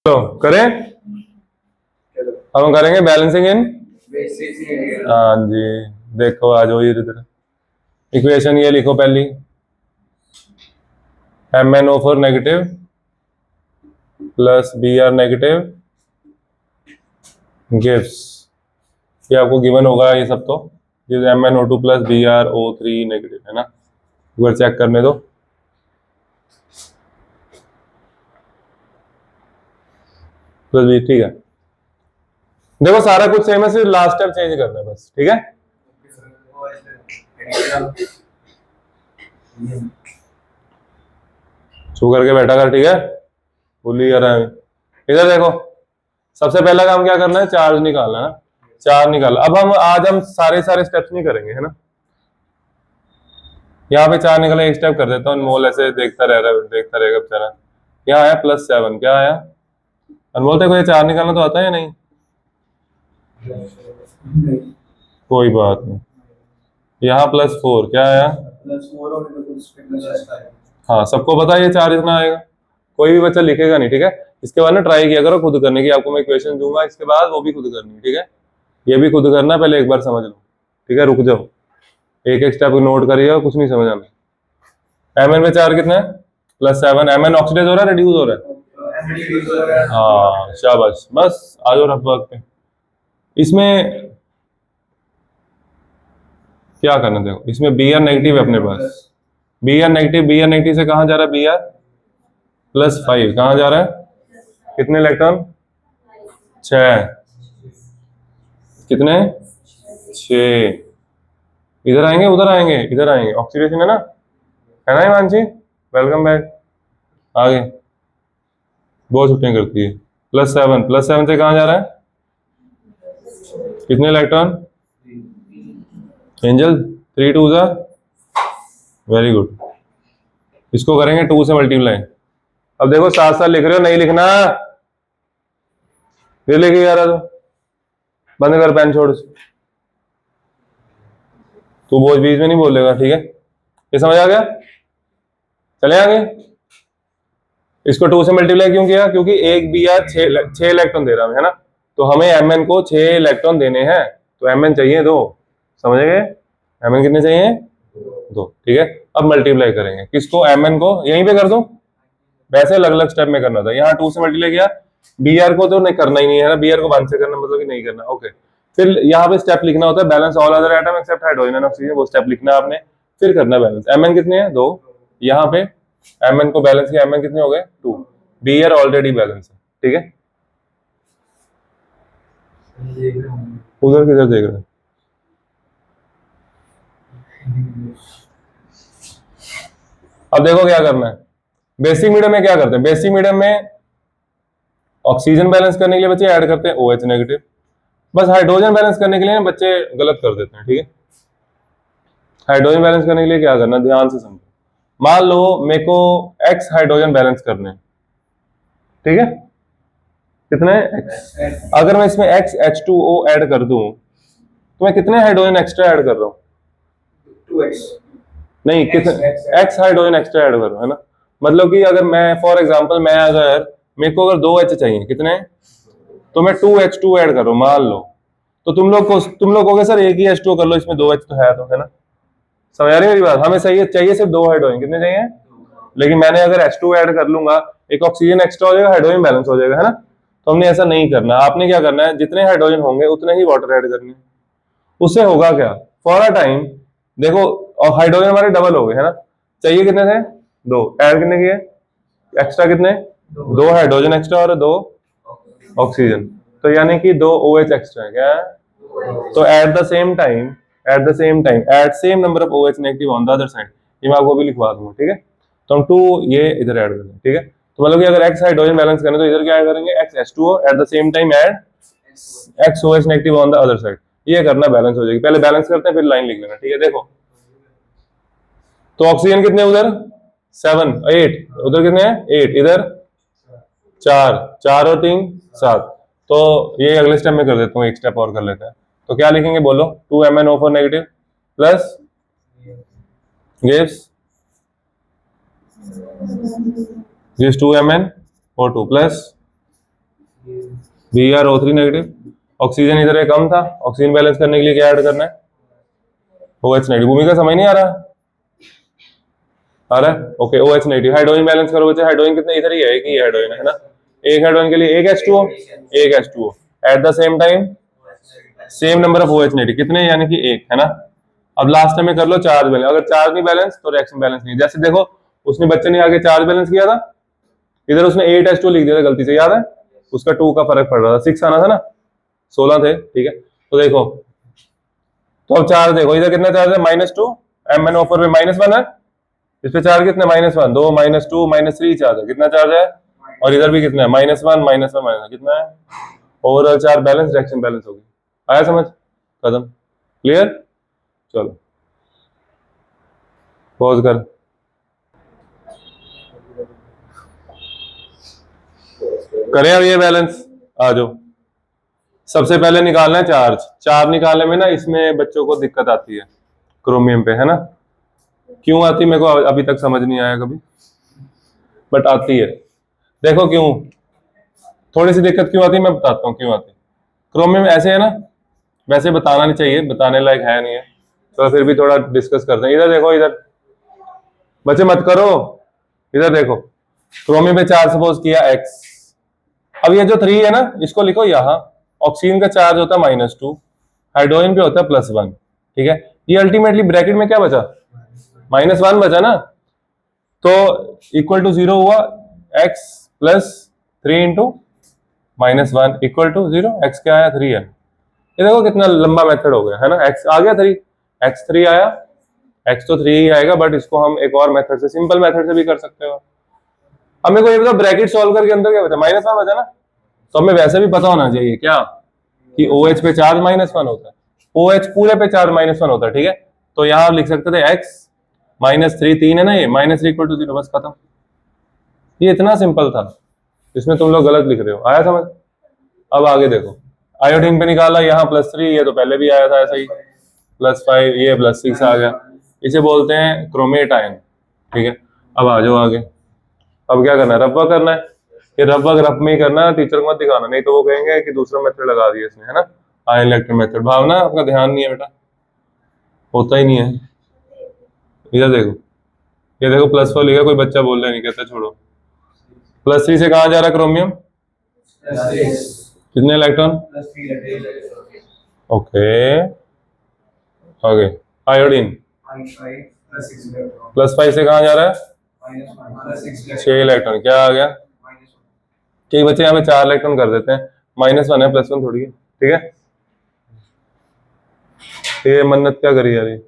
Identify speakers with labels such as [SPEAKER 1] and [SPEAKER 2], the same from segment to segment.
[SPEAKER 1] चलो करें। अब हम करेंगे बैलेंसिंग इन। हाँ जी, देखो आ जाओ इधर। इक्वेशन ये लिखो पहली, MnO4 negative plus Br negative gives, ये आपको गिवन होगा ये सब। तो ये MnO2 प्लस BrO3 नेगेटिव है ना, एक बार चेक करने दो। प्लस बी, ठीक है। देखो सारा कुछ सेम है, सिर्फ लास्ट स्टेप चेंज करना है बस, ठीक है। छू करके बैठा कर, ठीक है। भूल ही रहा है। इधर देखो, सबसे पहला काम क्या करना है, चार्ज निकालना है ना। चार्ज निकाल। अब हम सारे स्टेप्स नहीं करेंगे, है ना। यहाँ पे चार निकले, एक स्टेप कर देता हूँ। अनमोल ऐसे देखता रहेगा बेचारा। यहाँ आया +7, क्या आया अनमोल? तेरे को ये चार निकालना तो आता है या नहीं? कोई बात नहीं। यहाँ +4, क्या आया? हाँ, सबको पता है ये चार इतना आएगा, कोई भी बच्चा लिखेगा नहीं, ठीक है। इसके बाद ना ट्राई किया करो खुद करने की, आपको मैं इक्वेशन दूंगा इसके बाद, वो भी खुद करनी है, ठीक है। ये भी खुद करना, पहले एक बार समझ लो, ठीक है। रुक जाओ, एक एक स्टेप नोट करिए, कुछ नहीं समझ आना। Mn में चार कितना है? +7। Mn ऑक्सीडाइज हो रहा है, रिड्यूस हो रहा है? हाँ शाबाश, बस आ जाओ रफ वर्क पे। इसमें क्या करना, देखो इसमें Br नेगेटिव है अपने पास। Br नेगेटिव से कहाँ जा रहा है? Br +5 कहाँ जा रहा है? कितने इलेक्ट्रॉन? 6। कितने? 6। इधर आएंगे उधर आएंगे? इधर आएंगे, ऑक्सीडेशन है ना हिमांशी? Welcome back. आगे बहुत छुट्टियां करती है। +7 से कहाँ जा रहा है? कितने इलेक्ट्रॉन? एंजल 3 2 जा, वेरी गुड। इसको करेंगे 2 से मल्टीप्लाई। अब देखो साथ साथ लिख रहे हो, नहीं लिखना, फिर लेके जा रहा तो बंद कर, पेन छोड़। तू बोझ बीच में नहीं बोलेगा, ठीक है। ये समझ आ गया? चले आगे। इसको 2 से मल्टीप्लाई क्यों किया? क्योंकि एक Br 6 इलेक्ट्रॉन दे रहा है ना, तो हमें Mn को 6 इलेक्ट्रॉन देने हैं, तो Mn चाहिए 2। समझ गए? Mn कितने चाहिए? 2, ठीक है। अब मल्टीप्लाई करेंगे किसको? Mn को। यहीं पे कर दूं? वैसे अलग अलग स्टेप में करना था, यहाँ 2 से मल्टीप्लाई किया। Br को तो नहीं करना ही नहीं है ना, Br को 1 से करना मतलब कि नहीं करना, ओके। फिर यहाँ पे स्टेप लिखना होता है, balance all other atom except hydrogen and oxygen, वो स्टेप लिखना है आपने, फिर करना बैलेंस। Mn कितने हैं? 2। यहाँ पे Mn को बैलेंस किया, Mn कितने हो गए? 2। Br ऑलरेडी बैलेंस है, ठीक है। उधर किधर देख रहे हैं? अब देखो क्या करना है। बेसिक मीडियम में क्या करते हैं? बेसिक मीडियम में ऑक्सीजन बैलेंस करने के लिए बच्चे ऐड करते हैं OH नेगेटिव। बस हाइड्रोजन बैलेंस करने के लिए बच्चे गलत कर देते हैं, ठीक है। हाइड्रोजन बैलेंस करने के लिए क्या करना, ध्यान से समझो। मान लो मेरे को X हाइड्रोजन बैलेंस करने, ठीक है। कितने X? अगर मैं इसमें X H2O ऐड कर दूं तो मैं कितने हाइड्रोजन एक्स्ट्रा ऐड कर रहा हूँ? 2X नहीं, कितने X हाइड्रोजन एक्स्ट्रा ऐड कर रहा हूँ, है ना। मतलब कि अगर मैं फॉर एग्जांपल मेरे को अगर 2H चाहिए, कितने? तो मैं 2H2 ऐड कर रहा हूँ, मान लो। तो तुम लोग कहोगे सर एक ही H2O कर लो, इसमें 2H तो है ना। समझ आ रही है मेरी बात? हमें चाहिए सिर्फ 2 हाइड्रोजन, कितने चाहिए? लेकिन मैंने अगर H2 ऐड कर लूंगा, एक ऑक्सीजन एक्स्ट्रा हो जाएगा, हाइड्रोजन बैलेंस हो जाएगा, है ना। तो हमने ऐसा नहीं करना। आपने क्या करना है, जितने हाइड्रोजन होंगे उतने ही वाटर ऐड करने। उससे होगा क्या, फॉर अ टाइम देखो, और हाइड्रोजन हमारे डबल हो गए, है ना। चाहिए कितने थे? 2। ऐड कितने किए? एक्स्ट्रा कितने? 2 हाइड्रोजन एक्स्ट्रा और 2 ऑक्सीजन, तो यानी कि 2 OH एक्स्ट्रा है, क्या है? तो at same number of OH negative on the other side, ये मैं आपको भी लिखवा दूंगा, ठीक है। तो हम 2 ये इधर ऐड करेंगे, ठीक है। तो मतलब कि अगर X हाइड्रोजन बैलेंस करें तो इधर क्या ऐड करेंगे? X H2O at the same time add X OH negative on the other side, ये करना, बैलेंस हो जाएगी। पहले बैलेंस करते हैं, फिर लाइन लिख लेना, ठीक है। देखो तो ऑक्सीजन कितने उधर? 7 8, उधर कितने हैं? 8, इधर 4 4 और 3 7। तो ये अगले स्टेप में कर देता हूँ, एक स्टेप और कर लेते हैं। तो क्या लिखेंगे बोलो? 2MnO4 negative plus gives 2MnO2 plus BrO3 negative. Oxygen इधर है कम था, ऑक्सीजन बैलेंस करने के लिए क्या ऐड करना है? OH negative. भूमिका समझ नहीं आ रहा? आ रहा है? Okay, OH negative. Hydrogen balance करो बच्चे। हाइड्रोजन कितने इधर ही है, एक ही हाइड्रोजन है ना। एक हाइड्रोजन के लिए एक H2O, एक H2O at the same time same number of OH negative, कितने? यानी कि एक, है ना। अब लास्ट में कर लो चार्ज बैलेंस। अगर चार्ज नहीं बैलेंस तो रिएक्शन बैलेंस नहीं। जैसे देखो उसने बच्चे ने आगे चार्ज बैलेंस किया था, इधर उसने 8H2 लिख दिया था गलती से, याद है? उसका 2 का फर्क पड़ रहा था, 6 आना था ना, 16 थे, ठीक है। तो देखो, तो अब चार्ज देखो, इधर कितना चार्ज है? -2, MnO4 में -1 है, इस पे चार्ज कितना? -1, 2 -2 -3 चार्ज है, कितना चार्ज है? और इधर भी कितना है? -1 -1 -1, कितना है? Overall charge balance, reaction balance होगी। आया समझ? खत्म, क्लियर? चलो पॉज कर। करें अब ये बैलेंस, आ जाओ। सबसे पहले निकालना है चार्ज। चार्ज निकालने में ना इसमें बच्चों को दिक्कत आती है, क्रोमियम पे, है ना। क्यों आती मेरे को अभी तक समझ नहीं आया कभी, बट आती है। देखो क्यों थोड़ी सी दिक्कत क्यों आती है, मैं बताता हूँ क्यों आती है। क्रोमियम ऐसे है ना, वैसे बताना नहीं चाहिए, बताने लायक है नहीं है, तो फिर भी थोड़ा डिस्कस करते हैं। इधर देखो, इधर बच्चे मत करो, इधर देखो। क्रोमियम पे चार्ज सपोज किया x। अब ये जो 3 है ना, इसको लिखो यहाँ। ऑक्सीजन का चार्ज होता है -2, हाइड्रोजन पे होता है +1, ठीक है। ये अल्टीमेटली ब्रैकेट में क्या बचा? -1 बचा ना, तो इक्वल टू 0 हुआ। x + 3 into -1 equal to 0। x क्या आया? 3 है। ये देखो कितना लंबा मेथड हो गया, है ना। x आ गया 3, x 3 आया, x तो 3 ही आएगा, बट इसको हम एक और मेथड से, सिंपल मेथड से भी कर सकते हो। अब मेरे को ये बताओ, ब्रैकेट सॉल्व करके अंदर क्या बचा? -1 बचा ना। तो हमें वैसे भी पता होना चाहिए क्या, कि OH पे चार्ज -1 होता है, OH पूरे पे चार्ज -1 होता है, ठीक है। तो यहाँ आप लिख सकते थे x -3, 3 है ना, ये -3 इक्वल टू 0, बस खत्म। ये इतना सिंपल था, इसमें तुम लोग गलत लिख रहे हो। आया समझ? अब आगे देखो, आयोडीन पे निकाला, यहाँ +3, ये तो पहले भी आया था ऐसा ही, +5, ये +6 आ गया। इसे बोलते हैं क्रोमेट आयन, ठीक है। अब आ जाओ आगे। अब क्या करना है? रफ वर्क करना है। ये रफ वर्क रफ में ही करना है, टीचर को मत दिखाना, नहीं तो वो कहेंगे कि दूसरा मेथड लगा दिया इसने, है ना, आयन इलेक्ट्रॉन मेथड। भावना आपका ध्यान नहीं है बेटा, होता ही नहीं है। इधर देखो, ये देखो +4 लिखा, कोई बच्चा बोल रहा नहीं, कहता छोड़ो। +3 से कहाँ जा रहा है क्रोमियम? कितने इलेक्ट्रॉन? ओके, आगे आयोडीन +5 से कहाँ जा रहा है? 6 इलेक्ट्रॉन। क्या आ गया? कई बच्चे यहाँ पे 4 इलेक्ट्रॉन कर देते हैं, -1 है, +1 थोड़ी है, ठीक है। ये मन्नत क्या करी यार,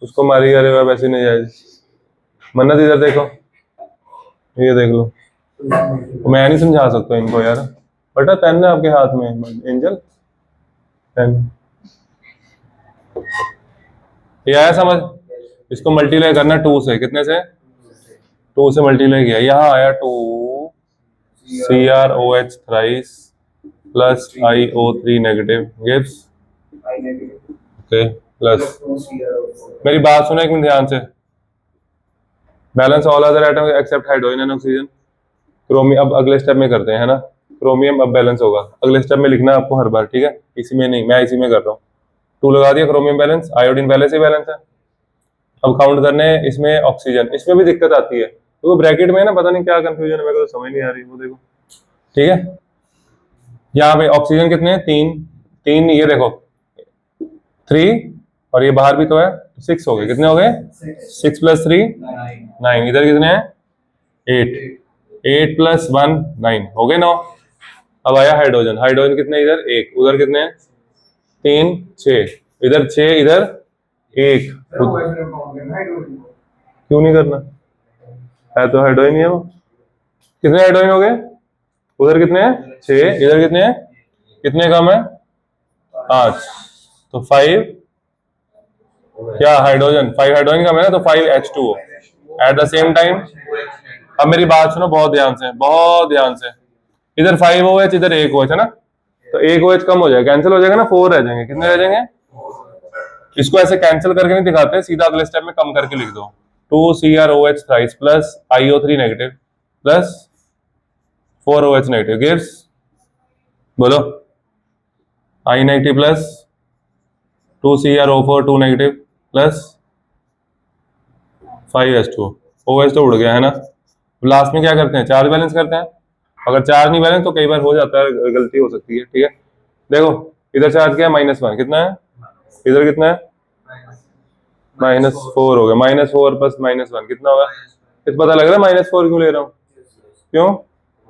[SPEAKER 1] उसको मारी जा रही है, वैसे नहीं जाएगी। मन्नत इधर देखो, ये देख लो। तो मैं नहीं समझा सकता इनको यार, बेटा पेन है आपके हाथ में, एंजल पेन। ये आया समझ? इसको मल्टीप्लाई करना 2 से, कितने से? 2 से मल्टीप्लाई किया, यहाँ आया 2 CrOH thrice plus IO3 negative gives, okay, plus. मेरी बात सुनो एक मिनट ध्यान से। Balance all other atom except hydrogen and oxygen. Chromium अब अगले स्टेप में करते हैं, है ना। क्रोमियम अब बैलेंस होगा, अगले स्टेप में लिखना है आपको हर बार, ठीक है। इसी में नहीं, मैं इसी में कर रहा हूँ। 2 लगा दिया, क्रोमियम बैलेंस, आयोडीन पहले से बैलेंस है। अब काउंट करने इसमें ऑक्सीजन, इसमें भी दिक्कत आती है, तो ब्रैकेट में ना पता नहीं क्या कंफ्यूजन है, मेरे को तो समझ नहीं आ रही, वो देखो, ठीक है। यहाँ पे ऑक्सीजन कितने हैं? 3, ये देखो 3, और ये बाहर भी तो है, 6 हो गए। कितने हो गए? 6 + 3 9। इधर कितने हैं? 8, 8 + 1 9 हो गए 9। अब आया हाइड्रोजन, हाइड्रोजन कितने? इधर 1, उधर कितने हैं? 3 6, इधर 6, इधर 1। क्यों नहीं करना है? तो हाइड्रोजन ही है वो। कितने हाइड्रोजन हो गए? उधर कितने हैं? 6, इधर कितने हैं? कितने कम है? 5, तो 5 क्या हाइड्रोजन? 5 हाइड्रोजन कम है ना, तो 5 H2O at the same time. अब मेरी बात सुनो बहुत ध्यान से, बहुत ध्यान से। इधर 5 OH, इधर 1 OH है ना, तो 1 OH कम हो जाएगा, कैंसिल हो जाएगा ना, 4 रह जाएंगे। कितने रह जाएंगे? इसको ऐसे कैंसिल करके नहीं दिखाते, सीधा अगले स्टेप में कम करके लिख दो। 2 CrOH thrice plus IO3 negative plus 4 OH negative gives बोलो, I negative plus 2CrO4 2 negative plus 5H2O, OH तो उड़ गया है ना। लास्ट में क्या करते हैं, चार्ज बैलेंस करते हैं। अगर चार्ज नहीं बैलेंस तो कई बार हो जाता है, गलती हो सकती है, ठीक है। देखो इधर चार्ज क्या है, -1, कितना है, इधर कितना है, -4 हो गया। -4 प्लस -1 कितना होगा, इस पता लग रहा है -4 क्यों ले रहा हूँ, क्यों,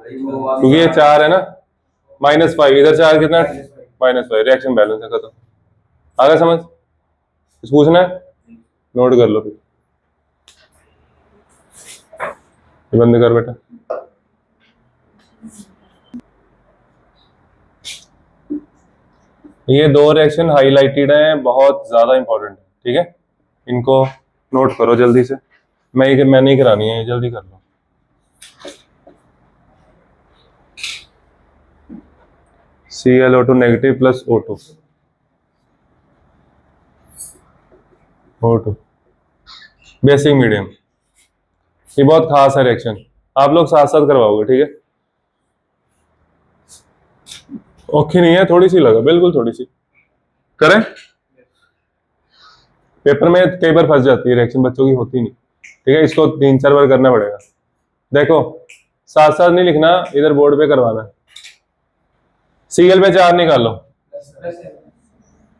[SPEAKER 1] क्योंकि ये 4 है ना, -5 इधर चार्ज कितना है, -5, रिएक्शन बैलेंस है, खत्म। आ गया समझ, कुछ पूछना है, नोट कर लो फिर, ये बंद कर बेटा। ये दो रिएक्शन हाईलाइटेड हैं, बहुत ज्यादा इंपॉर्टेंट है, ठीक है। इनको नोट करो जल्दी से, मैं नहीं करानी है, जल्दी कर लो। ClO2 negative plus O2, O2 basic medium, ये बहुत खास है रिएक्शन, आप लोग साथ साथ करवाओगे, ठीक है। ओके नहीं है, थोड़ी सी लगा, बिल्कुल थोड़ी सी करें। पेपर में कई बार फंस जाती है रिएक्शन, बच्चों की होती नहीं, ठीक है, इसको 3-4 बार करना पड़ेगा। देखो साथ साथ नहीं लिखना, इधर बोर्ड पे करवाना है। Cl पे 4 निकालो,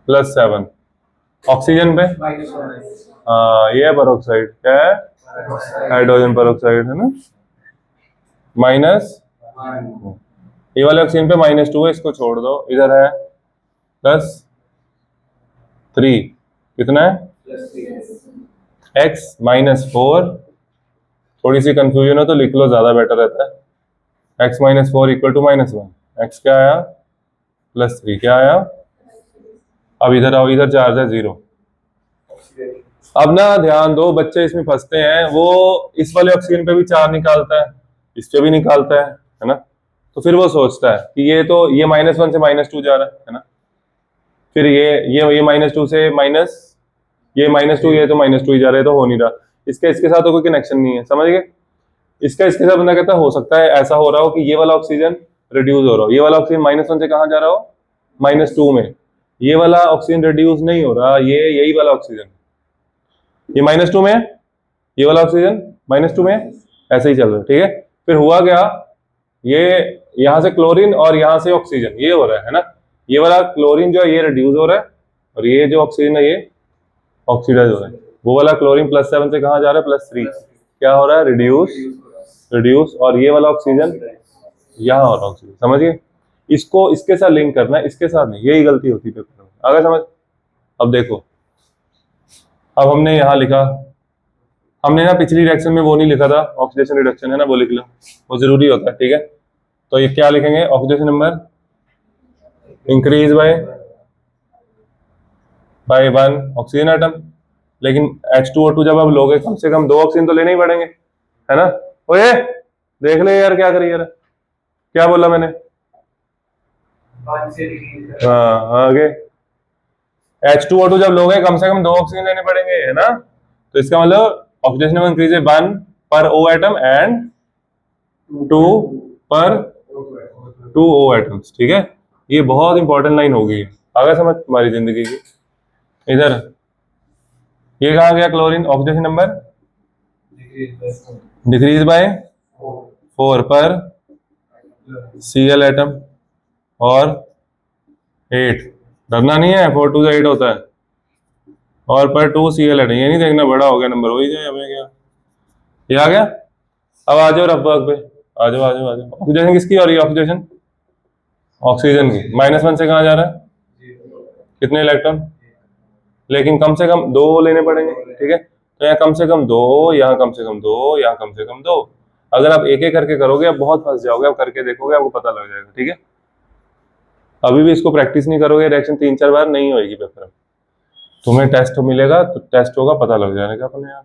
[SPEAKER 1] +7, ऑक्सीजन पे, हाँ ये है पेरोक्साइड, क्या है, हाइड्रोजन पेरोक्साइड है ना, माइनस, ये वाले ऑक्सीजन पे -2 है, इसको छोड़ दो, इधर है +3, कितना है, x -4, थोड़ी सी कंफ्यूजन हो तो लिख लो, ज्यादा बेटर रहता है। x -4 = -1, x क्या आया, +3, क्या आया। अब इधर आओ, इधर चार्ज है 0। अब ना ध्यान दो, बच्चे इसमें फंसते हैं, वो इस वाले ऑक्सीजन पे भी 4 निकालता है, इस पे भी निकालता है ना, तो फिर वो सोचता है कि ये तो ये -1 से -2 जा रहा है ना, फिर ये -2 से माइनस, ये -2, ये तो -2 ही जा रहा है, तो हो नहीं रहा, इसके साथ तो कोई कनेक्शन नहीं है, समझ गए। इसके साथ बंदा कहता है हो सकता है ऐसा हो रहा हो कि ये वाला ऑक्सीजन रिड्यूस हो रहा हो, ये वाला ऑक्सीजन -1 से कहाँ जा रहा हो, -2 में, ये वाला ऑक्सीजन रिड्यूस नहीं हो रहा, ये यही वाला ऑक्सीजन, ये -2 में है, ये वाला ऑक्सीजन -2 में है, ऐसे ही चल रहा है, ठीक है। फिर हुआ क्या, ये यहाँ से क्लोरीन और यहाँ से ऑक्सीजन, ये हो रहा है ना, ये वाला क्लोरीन जो है ये रिड्यूस हो रहा है, और ये जो ऑक्सीजन है ये ऑक्सीडाइज हो रहा है। वो वाला क्लोरीन +7 से कहाँ जा रहा है, +3, क्या हो रहा है, रिड्यूस, और ये वाला ऑक्सीजन यहाँ हो रहा है ऑक्सीजन, समझिए। इसको इसके साथ लिंक करना है, इसके साथ नहीं, यही गलती होती है पेपर में, आगे समझ। अब देखो, अब हमने यहाँ लिखा, हमने ना पिछली रिएक्शन में वो नहीं लिखा था, ऑक्सीडेशन रिडक्शन है ना, वो लिख लो, वो जरूरी होता है, ठीक है। तो ये क्या लिखेंगे, oxidation number increase by 1 oxygen atom, लेकिन H2O2 जब आप लोगे कम से कम 2 ऑक्सीजन तो लेने ही पड़ेंगे, है ना। ओए देख ले यार, क्या करिए यार, क्या बोला मैंने, हाँ आगे, H2O2 जब लोगे कम से कम 2 ऑक्सीजन लेने पड़ेंगे, है ना। तो इसका मतलब ऑक्सीडेशन नंबर इंक्रीज है 1 पर O एटम एंड 2 पर 2 O एटम्स, ठीक है। ये बहुत इंपॉर्टेंट लाइन होगी, आगे समझ तुम्हारी जिंदगी की। इधर ये कहा गया, chlorine oxidation number decrease by 4 पर Cl एटम और 8, डरना नहीं है, 4 2 8 होता है, और पर 2 Cl एटम, ये नहीं देखना बड़ा हो गया नंबर, वही जाए हमें क्या, ये आ गया। अब आ जाओ रफ वर्क पे, आ जाओ आ जाओ आ जाओ। ऑक्सीडेशन किसकी हो रही है, ऑक्सीडेशन ऑक्सीजन की, -1 से कहाँ जा रहा है, कितने इलेक्ट्रॉन, लेकिन कम से कम 2 लेने पड़ेंगे, ठीक है। तो यहाँ कम से कम 2, यहाँ कम से कम 2, यहाँ कम से कम 2। अगर आप एक एक करके करोगे आप बहुत फंस जाओगे, आप करके देखोगे आपको पता लग जाएगा, ठीक है। अभी भी इसको प्रैक्टिस नहीं करोगे, रिएक्शन 3-4 बार नहीं होगी पेपर में, तुम्हें टेस्ट मिलेगा तो टेस्ट होगा, पता लग जाएगा अपने आप।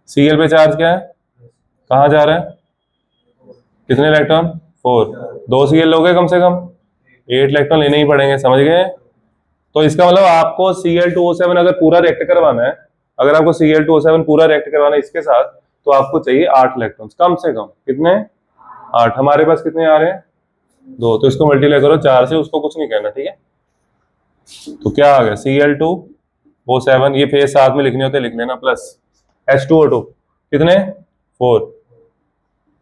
[SPEAKER 1] Cl पे चार्ज क्या है, कहाँ जा रहा है, कितने इलेक्ट्रॉन, 4, 2 Cl लोगे कम से कम 8 इलेक्ट्रॉन लेने ही पड़ेंगे, समझ गए। तो इसका मतलब आपको Cl2O7 अगर पूरा रिएक्ट करवाना है, अगर आपको Cl2O7 पूरा रिएक्ट करवाना है इसके साथ, तो आपको चाहिए 8 इलेक्ट्रॉन्स कम से कम, कितने, 8। हमारे पास कितने आ रहे हैं, 2, तो इसको मल्टीप्लाई करो 4 से, उसको कुछ नहीं कहना, ठीक है। तो क्या आ गया, Cl2O7, ये फेज साथ में लिखने होते लिख लेना, प्लस H2O2 कितने 4।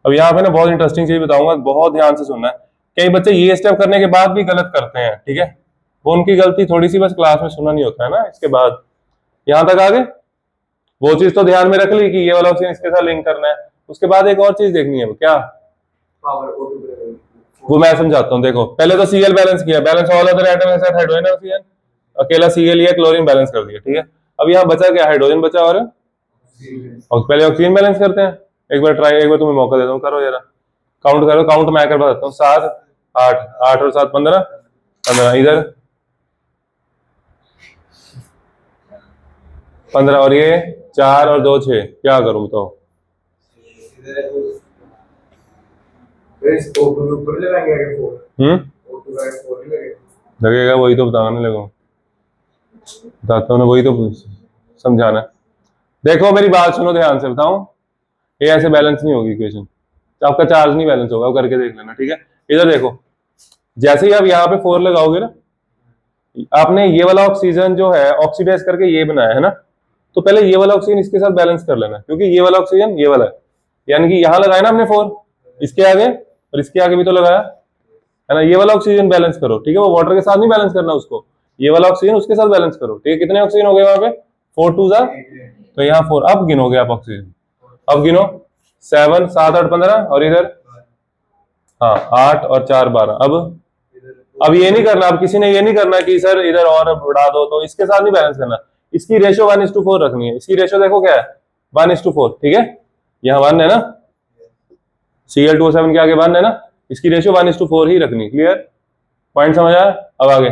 [SPEAKER 1] अब यहाँ पे ना बहुत इंटरेस्टिंग चीज बताऊंगा, बहुत ध्यान से सुनना है। कई बच्चे ये स्टेप करने के बाद भी गलत करते हैं, ठीक है, वो उनकी गलती थोड़ी सी, बस क्लास में सुनना नहीं होता है ना। इसके बाद यहाँ तक आगे वो चीज तो ध्यान में रख ली कि ये वाला ऑक्सीजन इसके साथ लिंक करना है। उसके बाद एक और चीज देखनी है, वो क्या, वो मैं समझाता हूँ। देखो पहले तो Cl बैलेंस किया, balance all other atom except hydrogen oxygen, अकेला Cl लिया, क्लोरीन बैलेंस कर दिया, ठीक है। अब यहाँ बचा क्या, हाइड्रोजन बचा और पहले ऑक्सीजन बैलेंस करते हैं। एक बार ट्राई, एक बार तुम्हें मौका देता हूँ, करो जरा, काउंट करो, काउंट मैं कर बताता हूँ। 7 8 8 और 7 15 15, इधर 15, और ये 4 और 2 6, क्या करूँ बताओ। लगेगा, वही तो बताने लगा, बताता हूँ ना, वही तो समझाना है। देखो मेरी बात सुनो ध्यान से, बताऊं, ये ऐसे बैलेंस नहीं होगी इक्वेशन, तो आपका चार्ज नहीं बैलेंस होगा, करके देख लेना, ठीक है। इधर देखो, जैसे ही आप यहाँ पे 4 लगाओगे ना, आपने ये वाला ऑक्सीजन जो है ऑक्सीडाइज करके ये बनाया है ना, तो पहले ये वाला ऑक्सीजन इसके साथ बैलेंस कर लेना, क्योंकि ये वाला ऑक्सीजन ये वाला है, यानी कि यहाँ लगाया ना हमने 4, इसके आगे और इसके आगे भी तो लगाया है ना। ये वाला ऑक्सीजन बैलेंस करो, ठीक है, वो वाटर के साथ नहीं बैलेंस करना उसको, ये वाला ऑक्सीजन उसके साथ बैलेंस करो, ठीक है। कितने ऑक्सीजन हो गए वहां पे, 4 2 जा, तो यहाँ 4। अब गिनोगे आप ऑक्सीजन, अब गिनो, 7 7 8 15, और इधर हाँ 8 और 4 12। अब ये नहीं करना, अब किसी ने ये नहीं करना कि सर इधर और बढ़ा दो, तो इसके साथ नहीं बैलेंस करना, इसकी रेशो 1:4 रखनी है। इसकी रेशो देखो क्या है, 1:4, ठीक है, यहाँ 1 है ना, Cl2O7 के आगे 1 है ना, इसकी रेशो 1:4 ही रखनी, क्लियर, पॉइंट समझ आया। अब आगे,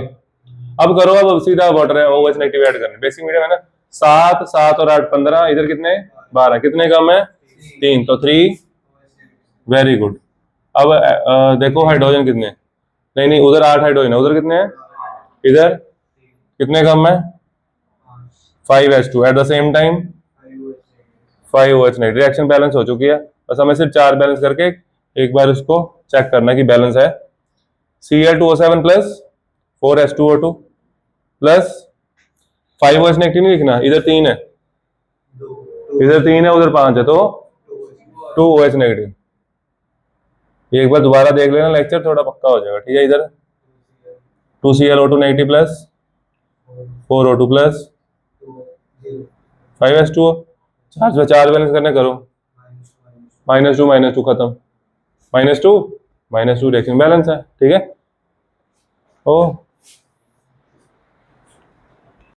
[SPEAKER 1] अब करो, अब सीधा वाटर है OH नेगेटिव ऐड करने, बेसिक मीडियम है ना। 7 7 और 8 15, इधर कितने 12, कितने कम है 3, तो 3, वेरी गुड। अब देखो हाइड्रोजन कितने, नहीं नहीं उधर 8 हाइड्रोजन है, उधर कितने हैं, इधर कितने कम है 5H2, at the same time 5OH negative, reaction balance हो चुकी है। बस हमें सिर्फ 4 बैलेंस करके एक बार उसको चेक करना कि बैलेंस है। Cl2O7 plus 4H2O2 plus 5OH negative नहीं लिखना, इधर 3 है, इधर 3 है, उधर 5 है, तो 2OH नेगेटिव। एक बार दोबारा देख लेना लेक्चर, थोड़ा पक्का हो जाएगा, ठीक है। इधर 2ClO2 negative plus 4O2 plus 5H2O, charge में 4 बैलेंस करने करो, -2 खत्म, -2 -2 रिएक्शन बैलेंस है, ठीक है। ओ